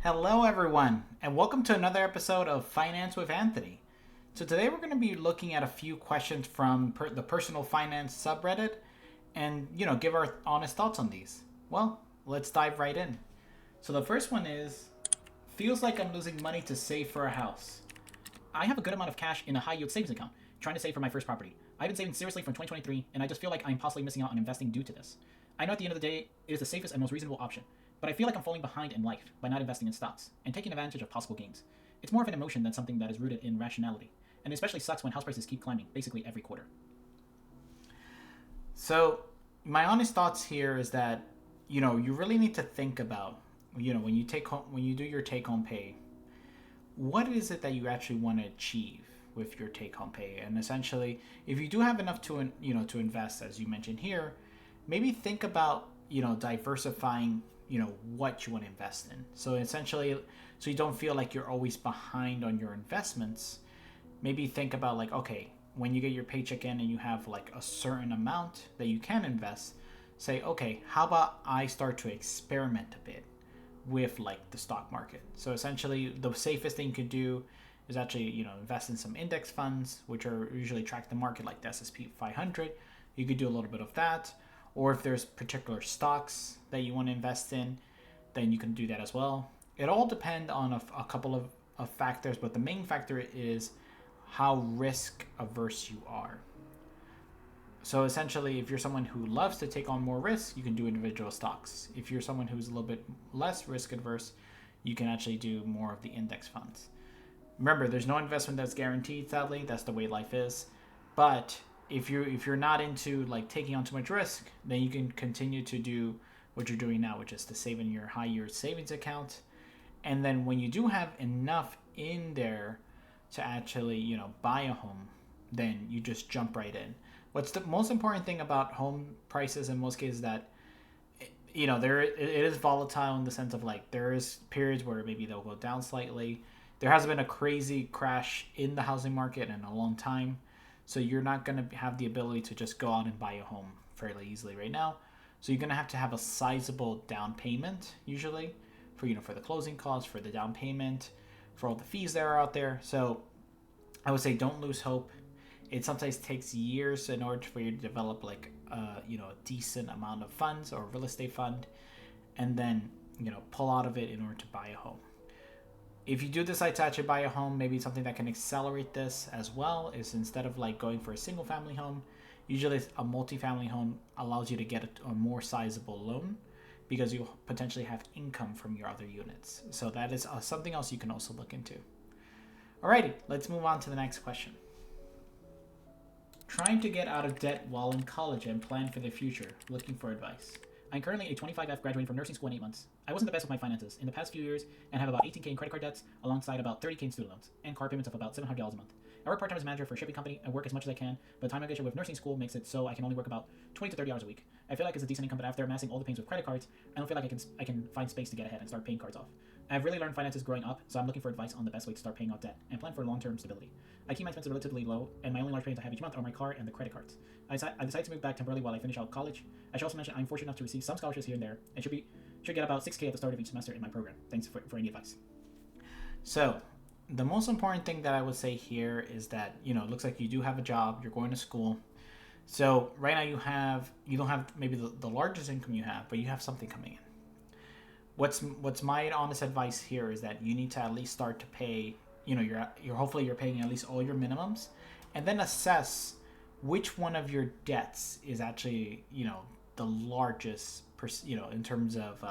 Hello, everyone, and welcome to another episode of Finance with Anthony. So, today we're going to be looking at a few questions from the personal finance subreddit and, give our honest thoughts on these. Well, let's dive right in. So, the first one is feels like I'm losing money to save for a house. I have a good amount of cash in a high yield savings account, trying to save for my first property. I've been saving seriously from 2023, and I just feel like I'm possibly missing out on investing due to this. I know at the end of the day, it is the safest and most reasonable option, but I feel like I'm falling behind in life by not investing in stocks and taking advantage of possible gains. It's more of an emotion than something that is rooted in rationality, and it especially sucks when house prices keep climbing basically every quarter. So, my honest thoughts here is that you really need to think about when you do your take home pay, what is it that you actually want to achieve with your take home pay? And essentially, if you do have enough to invest, as you mentioned here, maybe think about diversifying what you want to invest in. So essentially, so you don't feel like you're always behind on your investments, maybe think about, like, okay, when you get your paycheck in and you have like a certain amount that you can invest, say, okay, how about I start to experiment a bit with like the stock market. So essentially, the safest thing you could do is actually invest in some index funds, which are usually track the market, like the S&P 500. You could do a little bit of that, or if there's particular stocks that you want to invest in, then you can do that as well. It all depends on a couple of factors, but the main factor is how risk averse you are. So essentially, if you're someone who loves to take on more risk, you can do individual stocks. If you're someone who's a little bit less risk adverse, you can actually do more of the index funds. Remember, there's no investment that's guaranteed, sadly. That's the way life is. But if you're not into like taking on too much risk, then you can continue to do what you're doing now, which is to save in your high yield savings account. And then when you do have enough in there to actually buy a home, then you just jump right in. What's the most important thing about home prices in most cases, that there it is volatile in the sense of, like, there is periods where maybe they'll go down slightly. There has been a crazy crash in the housing market in a long time, so you're not going to have the ability to just go out and buy a home fairly easily right now. So you're going to have a sizable down payment usually for the closing costs, for the down payment, for all the fees that are out there. So I would say don't lose hope. It sometimes takes years in order for you to develop like a decent amount of funds or real estate fund, and then pull out of it in order to buy a home. If you do decide to actually buy a home, maybe something that can accelerate this as well is, instead of like going for a single family home, usually a multi-family home allows you to get a more sizable loan because you potentially have income from your other units. So that is something else you can also look into. Alrighty, let's move on to the next question. Trying to get out of debt while in college and plan for the future. Looking for advice. I'm currently a 25F graduating from nursing school in 8 months. I wasn't the best with my finances in the past few years and have about 18K in credit card debts alongside about 30K in student loans and car payments of about $700 a month. I work part-time as a manager for a shipping company. I work as much as I can, but the time I get with nursing school makes it so I can only work about 20 to 30 hours a week. I feel like it's a decent income, but after amassing all the pains with credit cards, I don't feel like I can find space to get ahead and start paying cards off. I've really learned finances growing up, so I'm looking for advice on the best way to start paying off debt and plan for long-term stability. I keep my expenses relatively low, and my only large payments I have each month are my car and the credit cards. I decided to move back temporarily while I finish out college. I should also mention I'm fortunate enough to receive some scholarships here and there, and should get about 6K at the start of each semester in my program. Thanks for any advice. So, the most important thing that I would say here is that it looks like you do have a job, you're going to school. So right now you don't have maybe the largest income you have, but you have something coming in. What's my honest advice here is that you need to at least start to pay. You're hopefully you're paying at least all your minimums, and then assess which one of your debts is actually the largest in terms of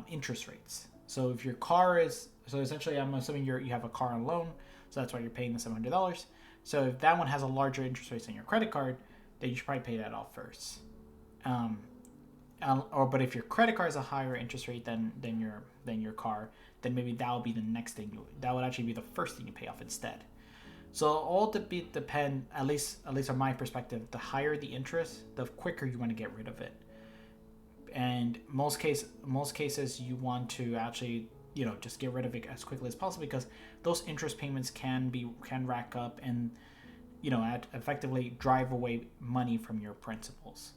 interest rates. So if your car is, so essentially I'm assuming you have a car on loan, so that's why you're paying the $700. So if that one has a larger interest rate than your credit card, then you should probably pay that off first. But if your credit card is a higher interest rate than your car, then maybe that would be the next thing. That would actually be the first thing you pay off instead. So all depend, at least from my perspective, the higher the interest, the quicker you want to get rid of it. And most cases you want to actually just get rid of it as quickly as possible, because those interest payments can rack up and effectively drive away money from your principals,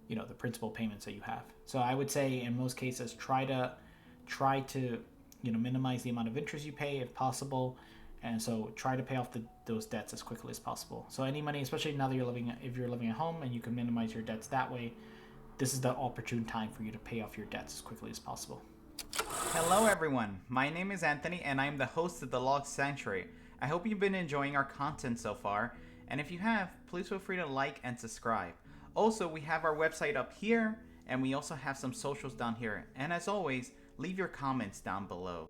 the principal payments that you have. So I would say in most cases try to try to, minimize the amount of interest you pay if possible. And so try to pay off those debts as quickly as possible. So any money, especially now that if you're living at home and you can minimize your debts that way, this is the opportune time for you to pay off your debts as quickly as possible. Hello, everyone. My name is Anthony, and I'm the host of TheLostSanctuary. I hope you've been enjoying our content so far, and if you have, please feel free to like and subscribe. Also, we have our website up here, and we also have some socials down here. And as always, leave your comments down below.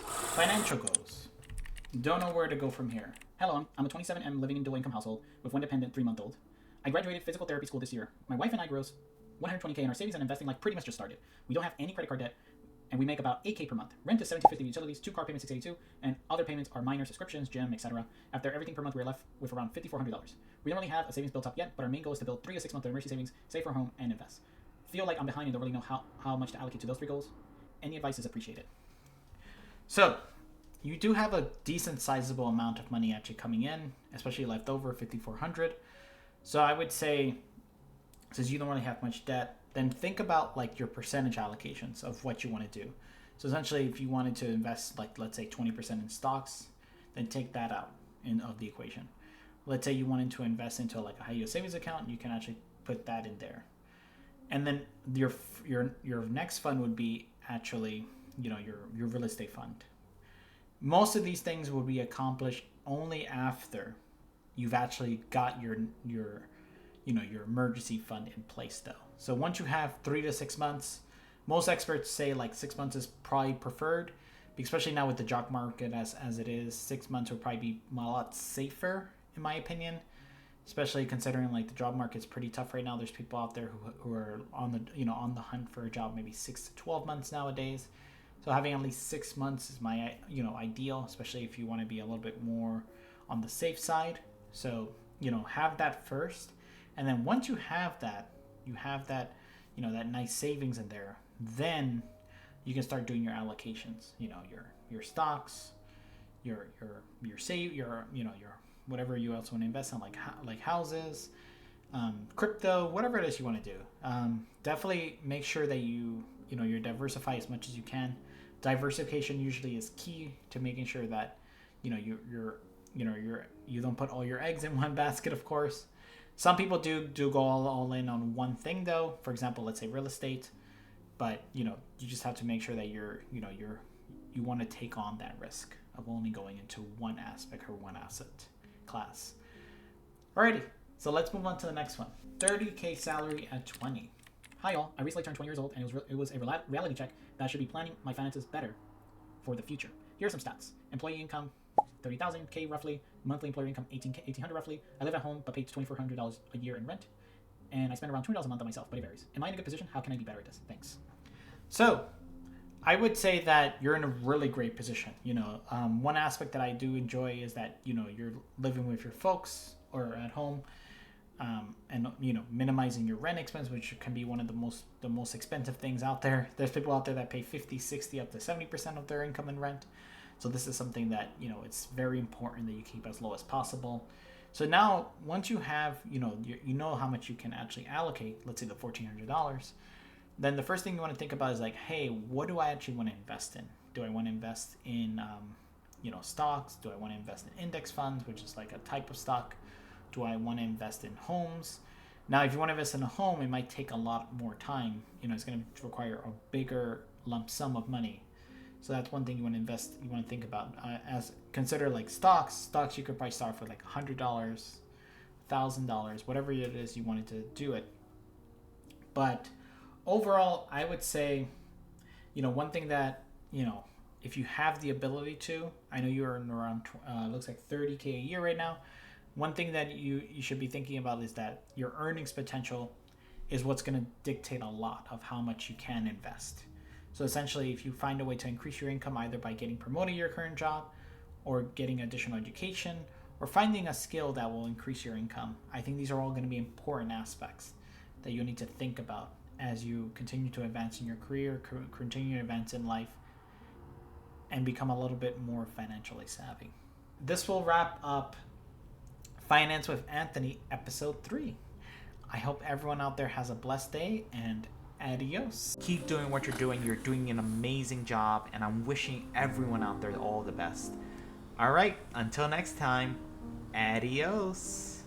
Financial goals. Don't know where to go from here. Hello, I'm a 27M living in dual income household with one dependent 3-month-old. I graduated physical therapy school this year. My wife and I gross $120K in our savings and investing pretty much just started. We don't have any credit card debt, and we make about $8K per month. Rent is $1,750, utilities, 2 car payments $682, and other payments are minor subscriptions, gym, etc. After everything per month, we're left with around $5,400. We don't really have a savings built up yet, but our main goal is to build 3 to 6 month emergency savings, save for a home, and invest. Feel like I'm behind and don't really know how much to allocate to those 3 goals. Any advice is appreciated. So, you do have a decent sizable amount of money actually coming in, especially left over, $5,400. So I would say, since you don't really have much debt, then think about like your percentage allocations of what you want to do. So essentially, if you wanted to invest, like let's say 20% in stocks, then take that out of the equation. Let's say you wanted to invest into like a high yield savings account, you can actually put that in there. And then your next fund would be actually, your real estate fund. Most of these things will be accomplished only after you've actually got your emergency fund in place, though. So once you have 3 to 6 months, most experts say like 6 months is probably preferred, especially now with the job market as it is. 6 months would probably be a lot safer, in my opinion, especially considering like the job market's pretty tough right now. There's people out there who are on the hunt for a job, maybe 6 to 12 months nowadays. So having at least 6 months is my ideal, especially if you want to be a little bit more on the safe side. So have that first, and then once you have that that nice savings in there, then you can start doing your allocations. Your stocks, your whatever you else want to invest in, like houses, crypto, whatever it is you want to do. Definitely make sure that you diversify as much as you can. Diversification usually is key to making sure that you don't put all your eggs in one basket, of course. Some people do go all in on one thing, though. For example, let's say real estate, but you just have to make sure that you want to take on that risk of only going into one aspect or one asset class. Alrighty, so let's move on to the next one. 30K salary at 20. Hi all, I recently turned 20 years old, and it was a reality check that I should be planning my finances better for the future. Here are some stats. Employee income, 30,000K roughly. Monthly employer income, 1,800 roughly. I live at home but pay $2,400 a year in rent, and I spend around $20 a month on myself, but it varies. Am I in a good position? How can I be better at this? Thanks. So, I would say that you're in a really great position. One aspect that I do enjoy is that you're living with your folks or at home, and minimizing your rent expense, which can be one of the most expensive things out there. There's people out there that pay 50, 60, up to 70% of their income in rent. So this is something that it's very important that you keep as low as possible. So now once you have how much you can actually allocate, let's say the $1,400, then the first thing you want to think about is like, hey, what do I actually want to invest in? Do I want to invest in stocks? Do I want to invest in index funds, which is like a type of stock? Do I want to invest in homes? Now, if you want to invest in a home, it might take a lot more time. It's going to require a bigger lump sum of money. So that's one thing you want to think about. As consider like stocks. Stocks, you could probably start with like $100, $1,000, whatever it is you wanted to do it. But overall, I would say, one thing that, if you have the ability to, I know you're in around, looks like 30K a year right now. One thing that you should be thinking about is that your earnings potential is what's going to dictate a lot of how much you can invest. So essentially, if you find a way to increase your income either by getting promoted to your current job or getting additional education or finding a skill that will increase your income, I think these are all going to be important aspects that you need to think about as you continue to advance in your career, continue to advance in life, and become a little bit more financially savvy. This will wrap up Finance with Anthony, episode 3. I hope everyone out there has a blessed day, and Adios. Keep doing what you're doing. You're doing an amazing job, and I'm wishing everyone out there all the best. All right, until next time, adios.